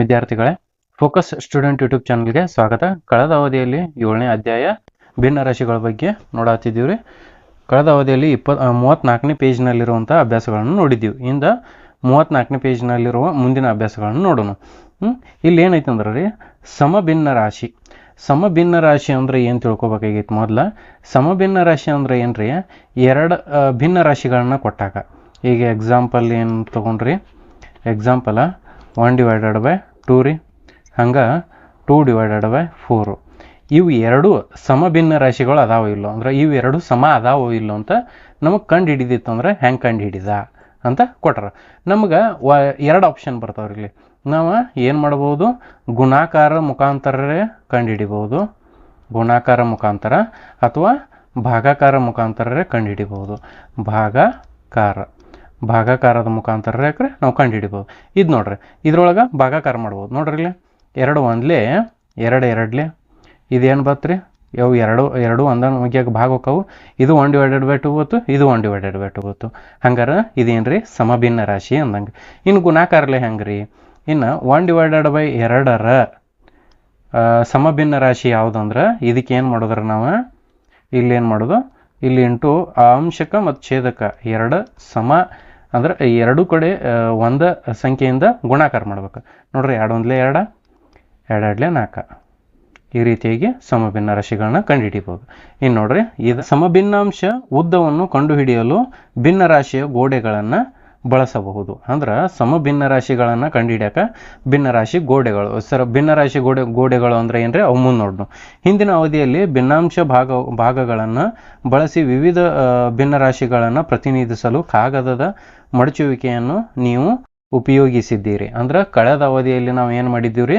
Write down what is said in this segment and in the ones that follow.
ವಿದ್ಯಾರ್ಥಿಗಳೇ, focus student YouTube ಚಾನಲ್ಗೆ ಸ್ವಾಗತ. ಕಳೆದ ಅವಧಿಯಲ್ಲಿ 7ನೇ ಅಧ್ಯಾಯ ಭಿನ್ನರಾಶಿಗಳ ಬಗ್ಗೆ ನೋಡಾತಿದ್ದೀವಿ. ಕಳೆದ ಅವಧಿಯಲ್ಲಿ 34ನೇ ಪೇಜ್ನಲ್ಲಿರುವಂಥ ಅಭ್ಯಾಸಗಳನ್ನು ನೋಡಿದ್ದೀವಿ. ಇಂದ 34ನೇ ಪೇಜ್ನಲ್ಲಿರುವ ಮುಂದಿನ ಅಭ್ಯಾಸಗಳನ್ನು ನೋಡೋಣ. ಇಲ್ಲಿ ಏನೈತೆ ಅಂದ್ರೆ ರೀ, ಸಮಭಿನ್ನ ರಾಶಿ. ಸಮಭಿನ್ನ ರಾಶಿ ಅಂದರೆ ಏನು ತಿಳ್ಕೊಬೇಕಾಗಿತ್ತು. ಮೊದಲ ಸಮಭಿನ್ನ ರಾಶಿ ಅಂದರೆ ಏನು ರೀ, ಎರಡು ಭಿನ್ನ ರಾಶಿಗಳನ್ನ ಕೊಟ್ಟಾಗ. ಈಗ ಎಕ್ಸಾಂಪಲ್ ಏನು ತೊಗೊಂಡ್ರಿ, ಎಕ್ಸಾಂಪಲ 1/2 ರೀ, ಹಂಗೆ 2/4. ಇವು ಎರಡು ಸಮಭಿನ್ನ ರಾಶಿಗಳು ಅದಾವ ಇಲ್ಲೋ ಅಂದ್ರೆ, ಇವು ಎರಡು ಸಮ ಅದಾವೋ ಇಲ್ಲೋ ಅಂತ ನಮಗೆ ಕಂಡು ಹಿಡಿದಿತ್ತು ಅಂದ್ರೆ ಹೆಂಗೆ ಕಂಡು ಹಿಡಿದ ಅಂತ ಕೊಟ್ರ. ನಮ್ಗೆ ಎರಡು ಆಪ್ಷನ್ ಬರ್ತಾವ್ರಿ. ಇಲ್ಲಿ ನಾವು ಏನು ಮಾಡ್ಬೋದು, ಗುಣಾಕಾರ ಮುಖಾಂತರೇ ಕಂಡು ಹಿಡಿಬೋದು, ಗುಣಾಕಾರ ಮುಖಾಂತರ ಅಥವಾ ಭಾಗಾಕಾರ ಮುಖಾಂತರೇ ಕಂಡು ಹಿಡಿಬೋದು. ಭಾಗಾಕಾರದ ಮುಖಾಂತರ ಯಾಕ್ರೆ ನಾವು ಕಂಡು ಹಿಡಿಬೋದು. ಇದು ನೋಡ್ರಿ, ಇದ್ರೊಳಗೆ ಭಾಗಾಕಾರ ಮಾಡ್ಬೋದು. ನೋಡ್ರಿ ಇಲ್ಲಿ 2 1 2 2 ಇದೇನು ಬತ್ರಿ, ಇವು ಎರಡು ಒಂದೊಂದು ಮುಗಿಯಾಗ ಭಾಗ ಹೋಕ್ಕವು. ಇದು 1/2 ಬತ್ತು, ಇದು 1/2 ಬತ್ತು. ಹಂಗಾರೆ ಇದೇನು ರೀ, ಸಮಭಿನ್ನ ರಾಶಿ ಅಂದಂಗೆ. ಇನ್ನು ಗುಣಾಕಾರಲೆ ಹೆಂಗೆ ರೀ, ಇನ್ನು 1/2 ಸಮಭಿನ್ನ ರಾಶಿ ಯಾವುದಂದ್ರೆ, ಇದಕ್ಕೆ ಏನು ಮಾಡೋದ್ರ ನಾವು, ಇಲ್ಲಿ ಏನು ಮಾಡೋದು, ಇಲ್ಲಿ ಇಂಟು ಅಂಶಕ ಮತ್ತು ಛೇದಕ ಎರಡು ಸಮ ಅಂದ್ರೆ ಎರಡೂ ಕಡೆ ಒಂದು ಸಂಖ್ಯೆಯಿಂದ ಗುಣಾಕಾರ ಮಾಡ್ಬೇಕು. ನೋಡ್ರಿ, 2 1 2 2 2 4 ಈ ರೀತಿಯಾಗಿ ಸಮಭಿನ್ನ ರಾಶಿಗಳನ್ನ ಕಂಡುಹಿಡಿಬೋದು. ಇನ್ನು ನೋಡ್ರಿ, ಇದು ಸಮಭಿನ್ನಾಂಶ ಉದ್ದವನ್ನು ಕಂಡುಹಿಡಿಯಲು ಭಿನ್ನ ರಾಶಿಯ ಗೋಡೆಗಳನ್ನು ಬಳಸಬಹುದು. ಅಂದ್ರೆ ಸಮಭಿನ್ನ ರಾಶಿಗಳನ್ನು ಕಂಡುಹಿಡಿಯಕ ಭಿನ್ನರಾಶಿ ಗೋಡೆಗಳು. ಭಿನ್ನರಾಶಿ ಗೋಡೆಗಳು ಅಂದ್ರೆ ಏನ್ರಿ, ಅವು ಮುಂದೆ ನೋಡೋಣ. ಹಿಂದಿನ ಅವಧಿಯಲ್ಲಿ ಭಿನ್ನಾಂಶ ಭಾಗಗಳನ್ನು ಬಳಸಿ ವಿವಿಧ ಭಿನ್ನರಾಶಿಗಳನ್ನು ಪ್ರತಿನಿಧಿಸಲು ಕಾಗದದ ಮಡಚುವಿಕೆಯನ್ನು ನೀವು ಉಪಯೋಗಿಸಿದ್ದೀರಿ. ಅಂದ್ರೆ ಕಳೆದ ಅವಧಿಯಲ್ಲಿ ನಾವು ಏನು ಮಾಡಿದ್ದೀವ್ರಿ,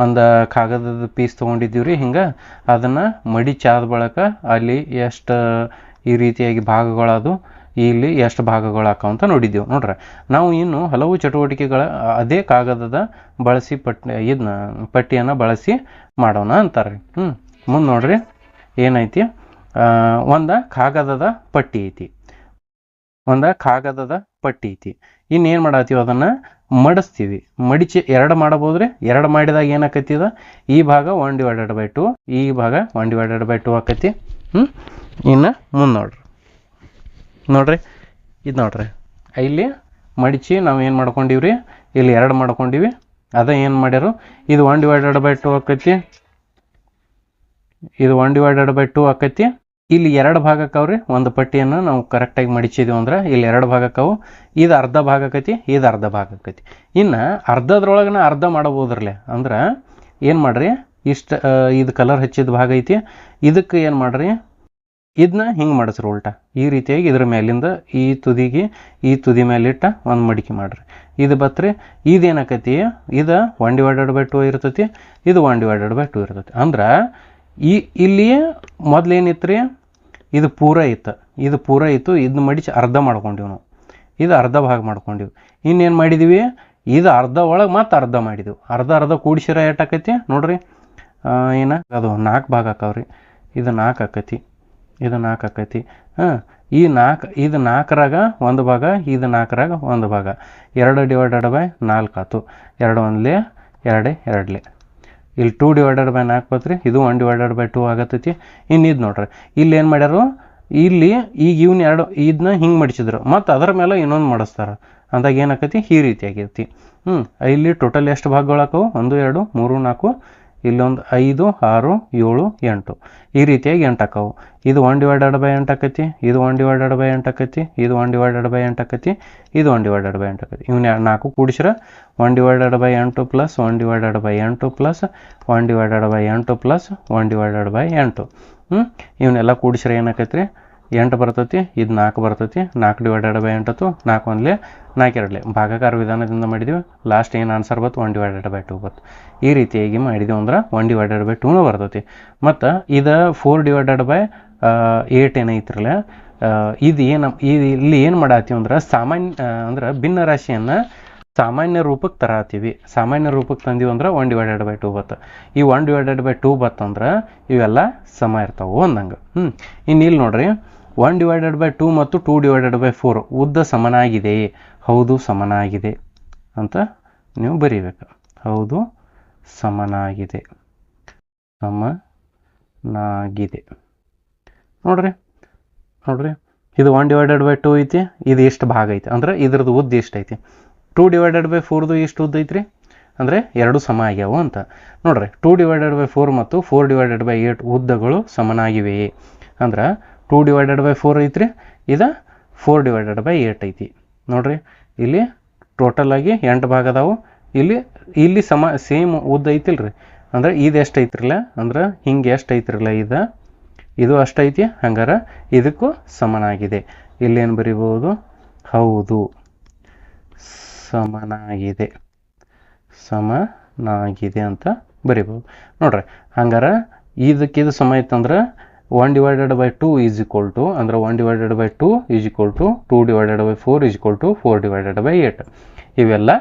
ಒಂದು ಕಾಗದದ ಪೀಸ್ ತೊಗೊಂಡಿದ್ದೀವ್ರಿ. ಹಿಂಗೆ ಅದನ್ನು ಮಡಿಚಾದ ಬಳಕ ಅಲ್ಲಿ ಎಷ್ಟು ಈ ರೀತಿಯಾಗಿ ಭಾಗಗಳದು, ಇಲ್ಲಿ ಎಷ್ಟು ಭಾಗಗಳು ಹಾಕವಂತ ನೋಡಿದ್ದೀವಿ. ನೋಡ್ರಿ, ನಾವು ಇನ್ನು ಹಲವು ಚಟುವಟಿಕೆಗಳ ಅದೇ ಕಾಗದದ ಬಳಸಿ ಪಟ್ಟಿಯನ್ನು ಬಳಸಿ ಮಾಡೋಣ ಅಂತಾರೆ. ಮುಂದೆ ನೋಡ್ರಿ ಏನೈತಿ, ಒಂದು ಕಾಗದದ ಪಟ್ಟಿ ಐತಿ, ಇನ್ನೇನು ಮಾಡತ್ತೀವಿ, ಅದನ್ನು ಮಡಿಸ್ತೀವಿ. ಮಡಿಚಿ 2 ಮಾಡಬೋದ್ರಿ. 2 ಮಾಡಿದಾಗ ಏನಾಕೈತಿದ, ಈ ಭಾಗ 1/2, ಈ ಭಾಗ 1/2 ಆಕೈತಿ. ಇನ್ನು ಮುಂದೆ ನೋಡ್ರಿ, ಇದು ನೋಡ್ರಿ, ಇಲ್ಲಿ ಮಡಿಚಿ ನಾವು ಏನು ಮಾಡ್ಕೊಂಡಿವ್ರಿ, ಇಲ್ಲಿ 2 ಮಾಡ್ಕೊಂಡಿವಿ. ಅದ ಏನು ಮಾಡ್ಯಾರು, ಇದು 1/2 ಆಕೈತಿ, ಇದು 1/2 ಆಕೈತಿ. ಇಲ್ಲಿ 2 ಭಾಗಕ್ಕವ್ರಿ. ಒಂದು ಪಟ್ಟಿಯನ್ನು ನಾವು ಕರೆಕ್ಟಾಗಿ ಮಡಿಚಿದ್ವಿ ಅಂದ್ರೆ ಇಲ್ಲಿ 2 ಭಾಗಕ್ಕವು. ಇದು ಅರ್ಧ ಭಾಗ ಆಕೈತಿ, ಇದು ಅರ್ಧ ಭಾಗ ಆಕೈತಿ. ಇನ್ನು ಅರ್ಧದ್ರೊಳಗನ ಅರ್ಧ ಮಾಡಬೋದ್ರಲ್ಲೇ. ಅಂದ್ರೆ ಏನು ಮಾಡ್ರಿ, ಇಷ್ಟು ಇದು ಕಲರ್ ಹಚ್ಚಿದ ಭಾಗ ಐತಿ, ಇದಕ್ಕೆ ಏನು ಮಾಡ್ರಿ, ಇದನ್ನ ಹಿಂಗೆ ಮಾಡಿಸ್ರಿ ಉಲ್ಟಾ. ಈ ರೀತಿಯಾಗಿ ಇದ್ರ ಮೇಲಿಂದ ಈ ತುದಿ ಮೇಲಿಟ್ಟ ಒಂದು ಮಡಿಕೆ ಮಾಡ್ರಿ. ಇದು ಬತ್ರಿ, ಇದೇನಾಕೈತಿ, ಇದು 1/2 ಇರ್ತೈತಿ, ಇದು 1/2 ಇರ್ತೈತಿ. ಅಂದ್ರೆ ಇಲ್ಲಿ ಮೊದಲೇನಿತ್ತು ರೀ, ಇದು ಪೂರ ಇತ್ತು, ಇದನ್ನ ಮಡಿಸಿ ಅರ್ಧ ಮಾಡ್ಕೊಂಡಿವಿ ನಾವು. ಇದು ಅರ್ಧ ಭಾಗ ಮಾಡ್ಕೊಂಡಿವಿ. ಇನ್ನೇನು ಮಾಡಿದ್ದೀವಿ, ಇದು ಅರ್ಧ ಒಳಗೆ ಮತ್ತೆ ಅರ್ಧ ಮಾಡಿದೆವು. ಅರ್ಧ ಕೂಡಿಸಿರ ಎಷ್ಟಾಕೈತಿ ನೋಡ್ರಿ, ಅದು 4 ಭಾಗ ಆಕವ್ರಿ. ಇದು 4 ಆಕೈತಿ, ಇದು 4 ಆಕೈತಿ. ಇದು 4ರಾಗ ಒಂದು ಭಾಗ, ಇದು 4ರಾಗ ಒಂದು ಭಾಗ. 2/4 ಆಯ್ತು. 2 1 2 2 ಇಲ್ಲಿ 2/4 ಬತ್ರಿ, ಇದು 1/2 ಆಗತ್ತೈತಿ. ಇನ್ನು ಇದು ನೋಡ್ರಿ, ಇಲ್ಲಿ ಏನು ಮಾಡ್ಯಾರು, ಇಲ್ಲಿ ಈಗ ಇದನ್ನ ಹಿಂಗೆ ಮಡಿಸಿದ್ರು, ಮತ್ತು ಅದರ ಮೇಲೆ ಇನ್ನೊಂದು ಮಾಡಿಸ್ತಾರೆ. ಅಂದಾಗ ಏನಾಕೈತಿ, ಈ ರೀತಿಯಾಗಿರ್ತಿ. ಇಲ್ಲಿ ಟೋಟಲ್ ಎಷ್ಟು ಭಾಗಗಳು ಹಾಕವು, 1 2 3 4, ಇಲ್ಲೊಂದು 5 6 7 8 ಈ ರೀತಿಯಾಗಿ 8 ಹಾಕವು. ಇದು 1/8 ಆಕೈತಿ, ಇದು 1/8 ಆಕೈತಿ, ಇದು 1/8 ಆಕೈತಿ, ಇದು 1/8 ಆಕೈತಿ. ಇವನ್ನ 4 ಕೂಡಿಸ್ರ 1/8 ಪ್ಲಸ್ 1/8 ಪ್ಲಸ್ 1/8 ಪ್ಲಸ್ 1/8. ಇವನ್ನೆಲ್ಲ ಕೂಡಿಸ್ರ ಏನಾಕೈತಿ ರೀ, 8 ಬರ್ತೈತಿ. ಇದು 4 ಬರ್ತೈತಿ. 4/8 4 1 4 2 ಭಾಗಾಕಾರ ವಿಧಾನದಿಂದ ಮಾಡಿದೀವಿ. ಲಾಸ್ಟ್ ಏನು ಆನ್ಸರ್ ಬತ್ತು, 1/2 ಬತ್ತು. ಈ ರೀತಿಯಾಗಿ ಮಾಡಿದೀವಿ ಅಂದ್ರೆ 1/2 ಬರ್ತೈತಿ. ಮತ್ತು ಇದು 4/8 ಏನೈತ್ರಲ್ಲ, ಇಲ್ಲಿ ಏನು ಮಾಡತ್ತೀವಿ ಅಂದ್ರೆ, ಅಂದ್ರೆ ಭಿನ್ನ ರಾಶಿಯನ್ನು ಸಾಮಾನ್ಯ ರೂಪಕ್ಕೆ ತರತ್ತೀವಿ. ಸಾಮಾನ್ಯ ರೂಪಕ್ಕೆ ತಂದೀವಿ ಅಂದ್ರೆ 1/2 ಬತ್ತು. ಈ 1/2 ಬತ್ತಂದ್ರೆ ಇವೆಲ್ಲ ಸಮ ಇರ್ತಾವೆ ಅಂದಂಗೆ. ಇನ್ನು ಇಲ್ಲಿ ನೋಡ್ರಿ, 1/2 ಮತ್ತು 2/4 ಉದ್ದ ಸಮನಾಗಿದೆ. ಹೌದು, ಸಮನಾಗಿದೆ ಅಂತ ನೀವು ಬರೀಬೇಕು. ಹೌದು, ಸಮನಾಗಿದೆ. ಸಮನಾಗಿದೆ. ನೋಡ್ರಿ ಇದು 1/2 ಐತಿ, ಇದು ಎಷ್ಟು ಭಾಗ ಐತಿ ಅಂದ್ರೆ ಇದ್ರದ್ದು ಉದ್ದ ಎಷ್ಟು ಐತಿ. 2/4 ಎಷ್ಟು ಉದ್ದ ಐತ್ರಿ ಅಂದರೆ ಎರಡು ಸಮ ಆಗ್ಯಾವು ಅಂತ. ನೋಡ್ರಿ 2/4 ಮತ್ತು 4/8 ಉದ್ದಗಳು ಸಮನಾಗಿವೆಯೇ ಅಂದ್ರೆ 2/4 ಐತ್ರಿ, ಇದು 4/8 ಐತಿ. ನೋಡ್ರಿ ಇಲ್ಲಿ ಟೋಟಲ್ ಆಗಿ 8 ಭಾಗ ಅದಾವು. ಇಲ್ಲಿ ಸೇಮ್ ಉದ್ದ ಐತಿಲ್ರಿ, ಅಂದ್ರೆ ಇದು ಎಷ್ಟು ಐತ್ರಲ್ಲ ಅಂದ್ರೆ ಹಿಂಗೆ ಎಷ್ಟು ಐತ್ರಲ್ಲ ಇದು ಅಷ್ಟೈತಿ. ಹಂಗಾರೆ ಇದಕ್ಕೂ ಸಮನಾಗಿದೆ. ಇಲ್ಲೇನು ಬರಿಬೋದು, ಹೌದು ಸಮನಾಗಿದೆ ಅಂತ ಬರಿಬೋದು. ನೋಡ್ರಿ ಹಂಗಾರೆ ಇದಕ್ಕಿದು ಸಮ ಇತ್ತಂದ್ರೆ 1/2 ಈಸ್ ಈಕ್ವಲ್ ಟು ಅಂದ್ರೆ 1/2 is equal to 2/4 is equal to 4/8. ಇವೆಲ್ಲ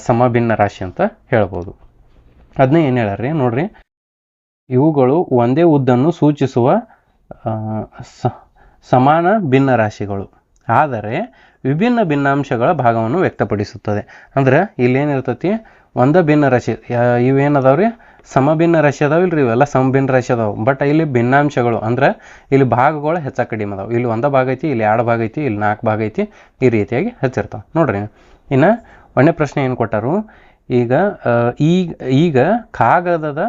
ಸಮಭಿನ್ನ ರಾಶಿ ಅಂತ ಹೇಳ್ಬೋದು. ಅದನ್ನೇ ಏನು ಹೇಳ್ಯಾರ್ರಿ ನೋಡ್ರಿ, ಇವುಗಳು ಒಂದೇ ಉದ್ದನ್ನು ಸೂಚಿಸುವ ಸಮಾನ ಭಿನ್ನ ರಾಶಿಗಳು, ಆದರೆ ವಿಭಿನ್ನ ಭಿನ್ನಾಂಶಗಳ ಭಾಗವನ್ನು ವ್ಯಕ್ತಪಡಿಸುತ್ತದೆ. ಅಂದ್ರೆ ಇಲ್ಲೇನಿರ್ತೈತಿ, ಒಂದ ಭಿನ್ನ ರಾಶಿ ಇವೇನದಾವ್ರಿ ಸಮಭಿನ್ನ ರಾಶಿ ಅದಾವಿಲ್ರಿ, ಇವೆಲ್ಲ ಸಮಭಿನ್ನ ರಾಶಿ ಅದಾವೆ. ಬಟ್ ಇಲ್ಲಿ ಭಿನ್ನಾಂಶಗಳು ಅಂದ್ರೆ ಇಲ್ಲಿ ಭಾಗಗಳು ಹೆಚ್ಚ ಕಡಿಮೆ ಅದಾವೆ. ಇಲ್ಲಿ 1 ಭಾಗ ಐತಿ, ಇಲ್ಲಿ 2 ಭಾಗ ಐತಿ, ಇಲ್ಲಿ 4 ಭಾಗ ಐತಿ, ಈ ರೀತಿಯಾಗಿ ಹೆಚ್ಚಿರ್ತಾವೆ. ನೋಡ್ರಿ ಇನ್ನು ಒಂದೇ ಪ್ರಶ್ನೆ ಏನು ಕೊಟ್ಟರು, ಈಗ ಕಾಗದದ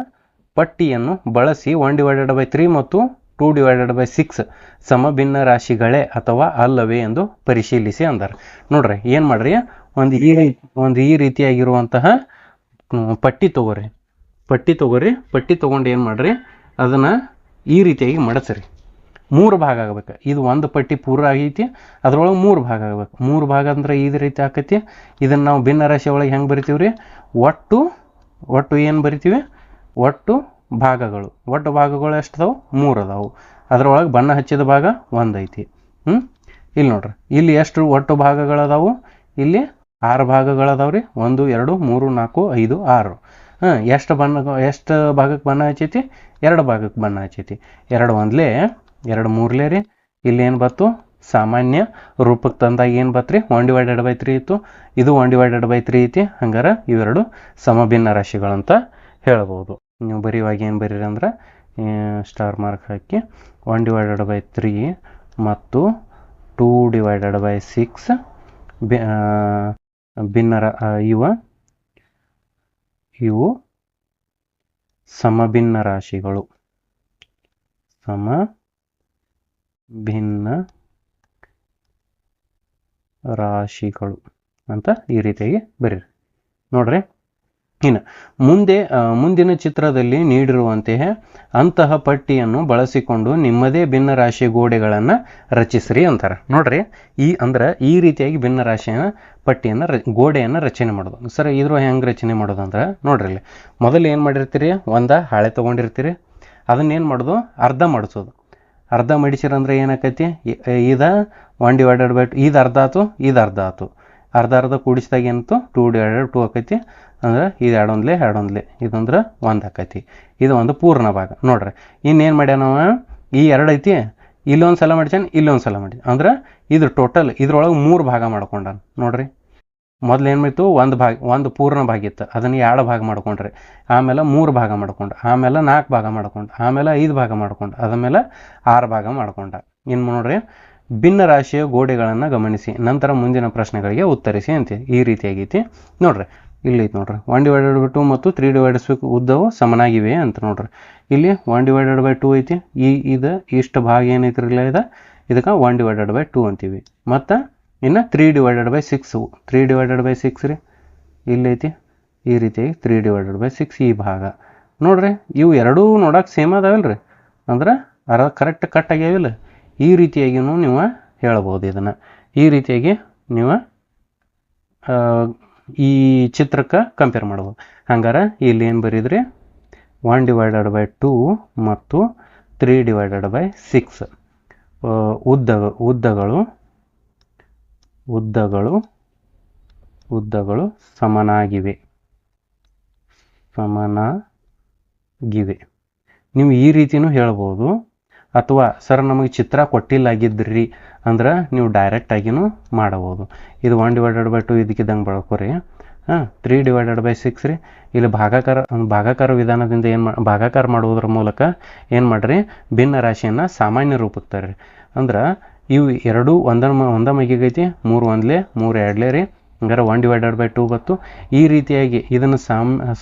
ಪಟ್ಟಿಯನ್ನು ಬಳಸಿ 1/3 ಮತ್ತು 2/6 ಸಮಭಿನ್ನ ರಾಶಿಗಳೇ ಅಥವಾ ಅಲ್ಲವೇ ಎಂದು ಪರಿಶೀಲಿಸಿ ಅಂತಾರೆ. ನೋಡ್ರಿ ಏನು ಮಾಡ್ರಿ, ಒಂದು ಈ ರೀತಿಯಾಗಿರುವಂತಹ ಪಟ್ಟಿ ತಗೋರಿ. ಪಟ್ಟಿ ತೊಗೊಂಡು ಏನು ಮಾಡ್ರಿ, ಅದನ್ನು ಈ ರೀತಿಯಾಗಿ ಮಡಚ್ರಿ. 3 ಭಾಗ ಆಗಬೇಕು. ಇದು ಒಂದು ಪಟ್ಟಿ ಪೂರ ಆಗೈತಿ, ಅದ್ರೊಳಗೆ 3 ಭಾಗ ಆಗಬೇಕು. 3 ಭಾಗ ಅಂದ್ರೆ ಈ ರೀತಿ ಆಕೈತಿ. ಇದನ್ನು ನಾವು ಭಿನ್ನ ರಾಶಿ ಒಳಗೆ ಹೆಂಗೆ ಬರಿತೀವಿ ರೀ, ಒಟ್ಟು ಏನು ಬರಿತೀವಿ, ಒಟ್ಟು ಭಾಗಗಳು ಎಷ್ಟು ಅದಾವು, 3 ಅದಾವು. ಅದರೊಳಗೆ ಬಣ್ಣ ಹಚ್ಚಿದ ಭಾಗ 1 ಐತಿ. ಇಲ್ಲಿ ನೋಡ್ರಿ, ಇಲ್ಲಿ ಎಷ್ಟು ಒಟ್ಟು ಭಾಗಗಳದಾವು, ಇಲ್ಲಿ 6 ಭಾಗಗಳದಾವ್ರಿ. 1 2 3 4 5 6. ಎಷ್ಟು ಭಾಗಕ್ಕೆ ಬಣ್ಣ ಹಚ್ಚೈತಿ, 2 ಭಾಗಕ್ಕೆ ಬಣ್ಣ ಹಚ್ಚೈತಿ. 2 1 2 3 ರೀ. ಇಲ್ಲಿ ಏನು ಬತ್ತು, ಸಾಮಾನ್ಯ ರೂಪಕ್ಕೆ ತಂದಾಗ ಏನು ಬತ್ರಿ, 1/3 ಇತ್ತು, ಇದು 1/3 ಐತಿ. ಹಂಗಾರೆ ಇವೆರಡು ಸಮಭಿನ್ನ ರಾಶಿಗಳಂತ ಹೇಳ್ಬೋದು. ನೀವು ಬರೆಯುವಾಗ ಏನು ಬರೀರಿ ಅಂದ್ರೆ ಸ್ಟಾರ್ ಮಾರ್ಕ್ ಹಾಕಿ 1/3 ಮತ್ತು 2/6 ಇವು ಸಮಭಿನ್ನ ರಾಶಿಗಳು. ಅಂತ ಈ ರೀತಿಯಾಗಿ ಬರೀರಿ. ನೋಡ್ರಿ ಇನ್ನು ಮುಂದಿನ ಚಿತ್ರದಲ್ಲಿ ನೀಡಿರುವಂತೆಯೇ ಅಂತಹ ಪಟ್ಟಿಯನ್ನು ಬಳಸಿಕೊಂಡು ನಿಮ್ಮದೇ ಭಿನ್ನ ರಾಶಿ ಗೋಡೆಗಳನ್ನು ರಚಿಸ್ರಿ ಅಂತಾರೆ. ನೋಡ್ರಿ ಈ ರೀತಿಯಾಗಿ ಭಿನ್ನ ರಾಶಿಯ ಪಟ್ಟಿಯನ್ನು ಗೋಡೆಯನ್ನು ರಚನೆ ಮಾಡೋದು. ಸರ್ ಇದ್ರ ಹೆಂಗೆ ರಚನೆ ಮಾಡೋದು ಅಂದ್ರೆ ನೋಡ್ರಿ, ಇಲ್ಲಿ ಮೊದಲು ಏನು ಮಾಡಿರ್ತೀರಿ, ಒಂದು ಹಾಳೆ ತೊಗೊಂಡಿರ್ತೀರಿ, ಅದನ್ನೇನು ಮಾಡೋದು, ಅರ್ಧ ಮಾಡಿಸೋದು. ಅರ್ಧ ಮಡಿಸಿರಂದ್ರೆ ಏನಾಕೈತಿ, ಇದು 1/2 ಇದು ಅರ್ಧ ಆಯ್ತು, ಇದು ಅರ್ಧ ಆಯ್ತು. ಅರ್ಧ ಕೂಡಿಸಿದಾಗ ಏನಂತು 2/2 ಆಕೈತಿ. ಅಂದ್ರೆ ಇದು 2 1 ಇದಂದ್ರೆ 1 ಆಕೈತಿ. ಇದು ಒಂದು ಪೂರ್ಣ ಭಾಗ. ನೋಡ್ರಿ ಇನ್ನೇನು ಮಾಡ್ಯಾನ ನಾವು, ಈ 2 ಐತಿ, ಇಲ್ಲೊಂದು ಸಲ ಮಾಡ್ಯಾನ, ಇಲ್ಲೊಂದು ಸಲ ಮಾಡಿ. ಅಂದ್ರೆ ಇದು ಟೋಟಲ್ ಇದ್ರೊಳಗೆ 3 ಭಾಗ ಮಾಡ್ಕೊಂಡಾನ. ನೋಡ್ರಿ ಮೊದಲು ಏನು ಮಾಡ್ತು, ಒಂದು ಪೂರ್ಣ ಭಾಗ ಇತ್ತು, ಅದನ್ನು 2 ಭಾಗ ಮಾಡ್ಕೊಂಡ್ರಿ. ಆಮೇಲೆ 3 ಭಾಗ ಮಾಡ್ಕೊಂಡು, ಆಮೇಲೆ 4 ಭಾಗ ಮಾಡ್ಕೊಂಡು, ಆಮೇಲೆ 5 ಭಾಗ ಮಾಡ್ಕೊಂಡು, ಅದಾದ್ಮೇಲೆ 6 ಭಾಗ ಮಾಡ್ಕೊಂಡ. ಇನ್ನು ನೋಡ್ರಿ, ಭಿನ್ನ ರಾಶಿಯ ಗೋಡೆಗಳನ್ನು ಗಮನಿಸಿ, ನಂತರ ಮುಂದಿನ ಪ್ರಶ್ನೆಗಳಿಗೆ ಉತ್ತರಿಸಿ ಅಂತ ಈ ರೀತಿಯಾಗೈತಿ. ನೋಡ್ರಿ ಇಲ್ಲಿ ಐತಿ ನೋಡ್ರಿ, 1/2 ಮತ್ತು 3/6 ಉದ್ದವು ಸಮನಾಗಿವೆ ಅಂತ. ನೋಡ್ರಿ ಇಲ್ಲಿ 1/2 ಐತಿ, ಇದು ಇಷ್ಟು ಭಾಗ ಏನೈತಿರಲ್ಲ, ಇದಕ್ಕೆ 1/2 ಅಂತೀವಿ. ಮತ್ತು ಇನ್ನು 3/6 3/6 ರೀ, ಇಲ್ಲೈತಿ ಈ ರೀತಿಯಾಗಿ 3/6 ಈ ಭಾಗ. ನೋಡ್ರಿ ಇವು ಎರಡೂ ನೋಡಕ್ಕೆ ಸೇಮ್ ಅದಾವಲ್ರಿ, ಅಂದ್ರೆ ಕರೆಕ್ಟ್ ಕಟ್ ಆಗ್ಯಾವಿಲ್ಲ. ಈ ರೀತಿಯಾಗಿಯೂ ನೀವು ಹೇಳ್ಬೋದು. ಇದನ್ನು ಈ ರೀತಿಯಾಗಿ ನೀವು ಈ ಚಿತ್ರಕ್ಕೆ ಕಂಪೇರ್ ಮಾಡ್ಬೋದು. ಹಂಗಾರೆ ಇಲ್ಲಿ ಏನು ಬರೀದ್ರಿ, 1/2 ಮತ್ತು 3/6 ಉದ್ದಗಳು ಸಮನಾಗಿವೆ. ನೀವು ಈ ರೀತಿಯೂ ಹೇಳ್ಬೋದು. ಅಥವಾ ಸರ್ ನಮಗೆ ಚಿತ್ರ ಕೊಟ್ಟಿಲ್ಲಾಗಿದ್ರಿ ಅಂದ್ರೆ ನೀವು ಡೈರೆಕ್ಟಾಗಿಯೂ ಮಾಡಬಹುದು. ಇದು 1/2 ಇದಕ್ಕಿದ್ದಂಗೆ ಬರ್ಕೋರಿ. 3 / 6 ರೀ. ಇಲ್ಲಿ ಭಾಗಾಕಾರ ವಿಧಾನದಿಂದ ಭಾಗಾಕಾರ ಮಾಡುವುದರ ಮೂಲಕ ಏನು ಮಾಡಿರಿ, ಭಿನ್ನ ರಾಶಿಯನ್ನು ಸಾಮಾನ್ಯ ರೂಪಕ್ಕೆ ತರ್ರಿ. ಅಂದ್ರೆ ಇವು ಎರಡೂ ಒಂದ ಮಗಿಗೈತಿ, 3 1 3 2 ರೀ. ಹಂಗಾರೆ 1 / 2 ಬತ್ತು. ಈ ರೀತಿಯಾಗಿ ಇದನ್ನು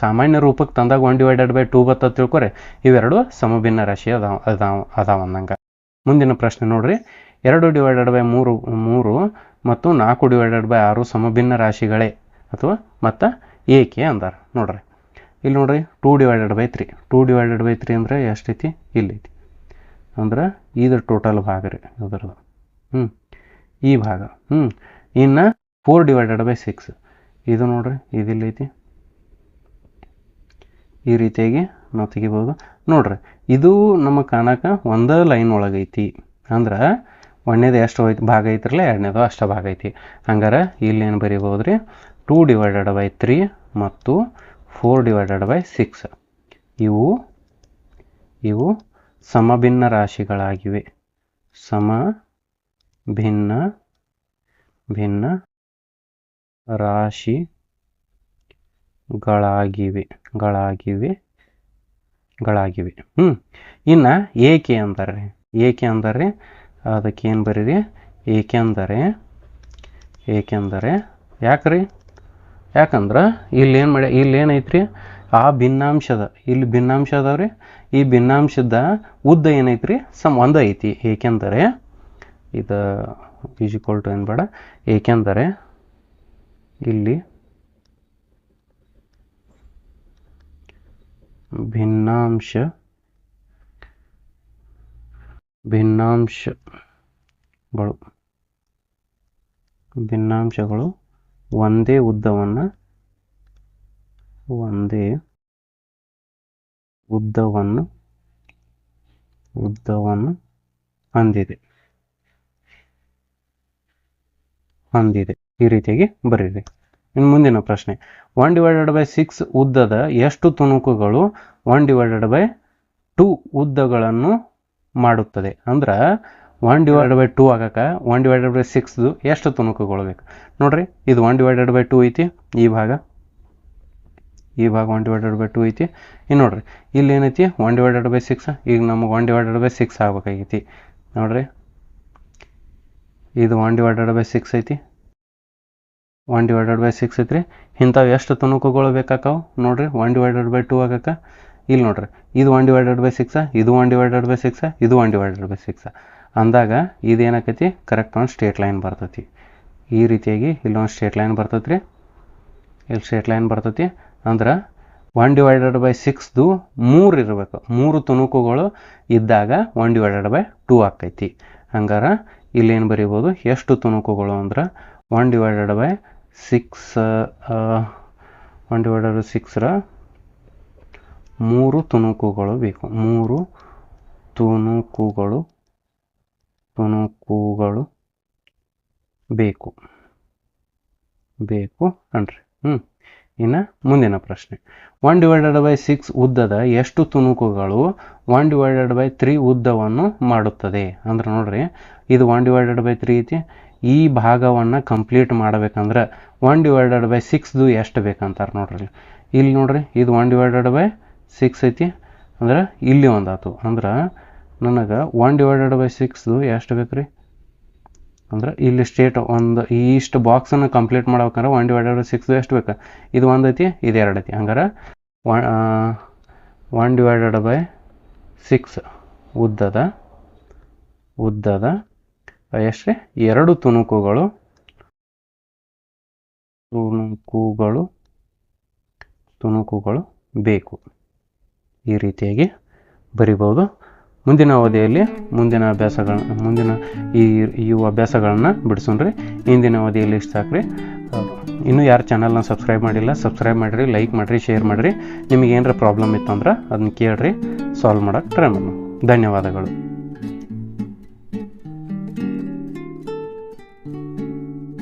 ಸಾಮಾನ್ಯ ರೂಪಕ್ಕೆ ತಂದಾಗ 1 / 2 ಬತ್ತು ಅಂತ ತಿಳ್ಕೊರಿ. ಇವೆರಡು ಸಮಭಿನ್ನ ರಾಶಿ ಅದಾವ ಅಂದಂಗೆ. ಮುಂದಿನ ಪ್ರಶ್ನೆ ನೋಡ್ರಿ, 2 / 3 ಮತ್ತು 4 / 6 ಸಮಭಿನ್ನ ರಾಶಿಗಳೇ ಅಥವಾ ಮತ್ತು ಏಕೆ ಅಂದಾರ. ನೋಡ್ರಿ ಇಲ್ಲಿ ನೋಡ್ರಿ, 2 / 3 2 / 3 ಅಂದರೆ ಎಷ್ಟೈತಿ, ಇಲ್ಲೈತಿ. ಅಂದ್ರೆ ಇದು ಟೋಟಲ್ ಭಾಗ ರೀ ಅದರದ್ದು. ಈ ಭಾಗ. ಇನ್ನು 4 / 6 ಇದು ನೋಡ್ರಿ, ಇದಿಲ್ಲೈತಿ. ಈ ರೀತಿಯಾಗಿ ನಾವು ತೆಗಿಬೋದು. ನೋಡ್ರಿ ಇದು ನಮಗೆ ಕಾಣಕ ಒಂದು ಲೈನ್ ಒಳಗೈತಿ. ಅಂದ್ರೆ ಒಂದನೇದು ಎಷ್ಟು ಭಾಗ ಐತ್ರಲ್ಲ, ಎರಡನೇದು ಅಷ್ಟು ಭಾಗ ಐತಿ. ಹಂಗಾರೆ ಇಲ್ಲಿ ಏನು ಬರೀಬೋದು ರೀ, 2 / 3 ಮತ್ತು 4 / 6 ಇವು ಸಮಭಿನ್ನ ರಾಶಿಗಳಾಗಿವೆ. ಸಮಭಿನ್ನ ರಾಶಿಗಳಾಗಿವೆ. ಇನ್ನು ಏಕೆ ಅಂತಾರೆ ಅದಕ್ಕೆ ಏನು ಬರೀರಿ, ಏಕೆಂದರೆ ಯಾಕ್ರಿ, ಯಾಕಂದ್ರೆ ಇಲ್ಲೇನೈತ್ರಿ, ಆ ಭಿನ್ನಾಂಶದ ಇಲ್ಲಿ ಭಿನ್ನಾಂಶ ಅದಾವ್ರಿ. ಈ ಭಿನ್ನಾಂಶದ ಉದ್ದ ಏನೈತ್ರಿ, ಒಂದು ಐತಿ. ಏಕೆಂದರೆ ಇದು = ಏನು ಬೇಡ, ಏಕೆಂದರೆ ಇಲ್ಲಿ ಭಿನ್ನಾಂಶಗಳು ಒಂದೇ ಉದ್ದವನ್ನು ಹೊಂದಿದೆ. ಈ ರೀತಿಯಾಗಿ ಬರೀರಿ. ಇನ್ನು ಮುಂದಿನ ಪ್ರಶ್ನೆ, 1 / 6 ಉದ್ದದ ಎಷ್ಟು ತುಣುಕುಗಳು 1 / 2 ಉದ್ದಗಳನ್ನು ಮಾಡುತ್ತದೆ? ಅಂದ್ರೆ 1 / 2 ಆಗಕ್ಕೆ 1 / 6 ಎಷ್ಟು ತುಣುಕುಗಳು ಬೇಕು? ನೋಡ್ರಿ, ಇದು 1 / 2 ಐತಿ. ಈ ಭಾಗ 1 / 2 ಐತಿ. ಇನ್ನು ನೋಡ್ರಿ, ಇಲ್ಲಿ ಏನೈತಿ, 1 / 6. ಈಗ ನಮಗೆ 1 / 6 ಆಗ್ಬೇಕಾಗೈತಿ. ನೋಡ್ರಿ, ಇದು 1 / 6 ಐತಿ. 1 / 6 ಐತ್ರಿ. ಇಂಥವು ಎಷ್ಟು ತುಣುಕುಗಳು ಬೇಕಾಕಾವು? ನೋಡ್ರಿ, 1 / 2 ಆಗಕ್ಕೆ ಇಲ್ಲಿ ನೋಡ್ರಿ, ಇದು 1 / 6, ಇದು 1 / 6, ಇದು 1 / 6 ಅಂದಾಗ ಇದೇನಾಕೈತಿ, ಕರೆಕ್ಟ್ ಒಂದು ಸ್ಟ್ರೇಟ್ ಲೈನ್ ಬರ್ತೈತಿ. ಈ ರೀತಿಯಾಗಿ ಇಲ್ಲೊಂದು ಸ್ಟ್ರೇಟ್ ಲೈನ್ ಬರ್ತೈತಿ ರೀ. ಇಲ್ಲಿ ಸ್ಟ್ರೇಟ್ ಲೈನ್ ಬರ್ತೈತಿ. ಅಂದ್ರೆ 1 / 6 3 ಇರಬೇಕು. 3 ತುಣುಕುಗಳು ಇದ್ದಾಗ 1 / 2 ಆಕೈತಿ. ಹಂಗಾರೆ ಇಲ್ಲೇನು ಬರೀಬೋದು, ಎಷ್ಟು ತುಣುಕುಗಳು ಅಂದ್ರೆ 1 / 6 3 ತುಣುಕುಗಳು ಬೇಕು. 3 ತುಣುಕುಗಳು ಬೇಕು ಅನ್ರಿ. ಇನ್ನು ಮುಂದಿನ ಪ್ರಶ್ನೆ, 1 / 6 ಉದ್ದದ ಎಷ್ಟು ತುಣುಕುಗಳು 1 / 3 ಉದ್ದವನ್ನು ಮಾಡುತ್ತದೆ? ಅಂದ್ರೆ ನೋಡ್ರಿ, ಇದು 1 / 3 ಐತಿ. ಈ ಭಾಗವನ್ನು ಕಂಪ್ಲೀಟ್ ಮಾಡಬೇಕಂದ್ರೆ 1 / 6 ಎಷ್ಟು ಬೇಕಂತಾರೆ. ನೋಡ್ರಿ, ಇಲ್ಲಿ ನೋಡ್ರಿ, ಇದು 1 / 6 ಐತಿ. ಅಂದ್ರೆ ಇಲ್ಲಿ ಒಂದಾತು. ಅಂದ್ರೆ ನನಗೆ 1 / 6 ಎಷ್ಟು ಬೇಕು ರೀ? ಅಂದ್ರೆ ಇಲ್ಲಿ ಸ್ಟೇಟ್ ಒಂದು ಇಷ್ಟು ಬಾಕ್ಸನ್ನು ಕಂಪ್ಲೀಟ್ ಮಾಡ್ಬೇಕಂದ್ರೆ 1 / 6 ಎಷ್ಟು ಬೇಕು? ಇದು 1 ಐತಿ, ಇದು 2 ಐತಿ. ಹಂಗಾರೆ 1 / 6 ಉದ್ದದ ಎಷ್ಟು ರೀ? 2 ತುಣುಕುಗಳು ಬೇಕು. ಈ ರೀತಿಯಾಗಿ ಬರಿಬೋದು. ಮುಂದಿನ ಅವಧಿಯಲ್ಲಿ ಮುಂದಿನ ಅಭ್ಯಾಸಗಳನ್ನ ಬಿಡಿಸೋಣ್ರಿ. ಇಂದಿನ ಅವಧಿಯಲ್ಲಿ ಇಷ್ಟ ಹಾಕ್ರಿ. ಇನ್ನೂ ಯಾರು ಚಾನಲ್ನ ಸಬ್ಸ್ಕ್ರೈಬ್ ಮಾಡಿಲ್ಲ, ಸಬ್ಸ್ಕ್ರೈಬ್ ಮಾಡಿರಿ, ಲೈಕ್ ಮಾಡಿರಿ, ಶೇರ್ ಮಾಡಿರಿ. ನಿಮಗೆ ಏನಾರ ಪ್ರಾಬ್ಲಮ್ ಇತ್ತು ಅಂದ್ರೆ ಅದನ್ನ ಕೇಳ್ರಿ, ಸಾಲ್ವ್ ಮಾಡೋಕ್ಕೆ ಟ್ರೈ ಮಾಡೋಣ. ಧನ್ಯವಾದಗಳು.